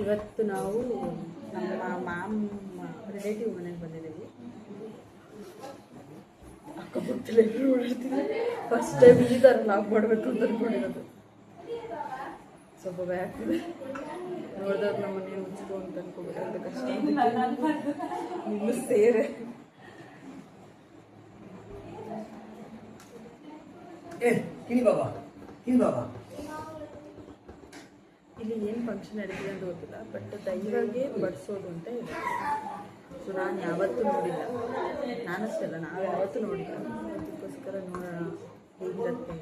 ಇವತ್ತು ನಾವು ನಮ್ಮ ಮ್ಯಾಮ್ ರಿಲೇಟಿವ್ ಮನೆಗೆ ಬಂದಿದ್ದೀವಿ. ಅಕ್ಕಪಕ್ಕದಲ್ಲಿ ಎಲ್ಲರೂ ಓಡಾಡ್ತೀವಿ. ಫಸ್ಟ್ ಟೈಮ್ ಈ ಥರ ಲಾಕ್ ಮಾಡಬೇಕು ಅಂತ ಅಂದ್ಕೊಂಡಿರೋದು. ಸ್ವಲ್ಪ ಭಯ ಆಗ್ತದೆ. ನೋಡಿದವ್ರು ನಮ್ಮನ್ನೇನು ಮುಚ್ಚಿತು ಅಂತ ಅನ್ಕೋಬಿಟ್ಟು ಅದು ಕಷ್ಟ. ಇನ್ನು ಸೇರೆ ಇಲ್ಲಿ ಏನು ಫಂಕ್ಷನ್ ನಡೀತಿದೆ ಅಂತ ಗೊತ್ತಿಲ್ಲ, ಬಟ್ ದೈವಗೆ ಬಡಿಸೋದು ಅಂತ ಇದೆ. ಸೊ ನಾನು ಯಾವತ್ತೂ ನೋಡಿಲ್ಲ, ನಾನಷ್ಟೇ ಅಲ್ಲ, ನಾವು ಯಾವತ್ತೂ ನೋಡಿಲ್ಲ. ಅದಕ್ಕೋಸ್ಕರ ನೋಡೋಣ ಹೇಗಿರುತ್ತೆ.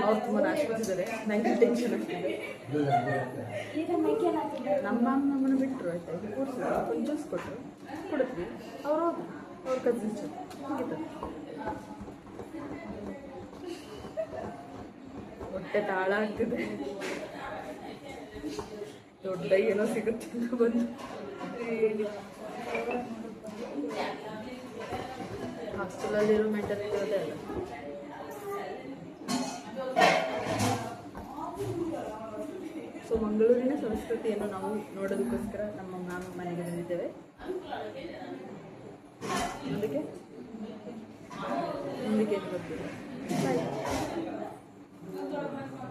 ಅವ್ರು ತುಂಬ ಆಶ್ವಸಿದ್ದಾರೆ. ನನಗೆ ಟೆನ್ಷನ್ ಆಗ್ತಿದೆ. ನಮ್ಮ ನಮ್ಮನ್ನು ಬಿಟ್ಟರು ಆಯ್ತಾ, ಇದು ಕೂರಿಸಿದ್ರು, ಒಂದು ಜ್ಯೂಸ್ ಕೊಟ್ಟರು, ಕುಡಿದ್ವಿ. ಅವ್ರು ಹೋದ್ರು, ಅವ್ರ ಕಸಿನ್ಸ್ ಮುಗಿತು. ಹೊಟ್ಟೆ ತಾಳ ಆಗ್ತಿದೆ. ದೊಡ್ಡ ಏನೋ ಸಿಗುತ್ತೆ ಅಂತ ಬಂದು ಹಾಸ್ಟೆಲಲ್ಲಿರೋ ಮೆಂಟಾಲಿಟಿ ಅದೇ ಅಲ್ಲ. ಸೊ ಮಂಗಳೂರಿನ ಸಂಸ್ಕೃತಿಯನ್ನು ನಾವು ನೋಡೋದಕ್ಕೋಸ್ಕರ ನಮ್ಮ ಮ್ಯಾಮ್ ಮನೆಗೆ ಬಂದಿದ್ದೇವೆ. ಮುಂದಕ್ಕೆ ಏನು ಗೊತ್ತಿಲ್ಲ.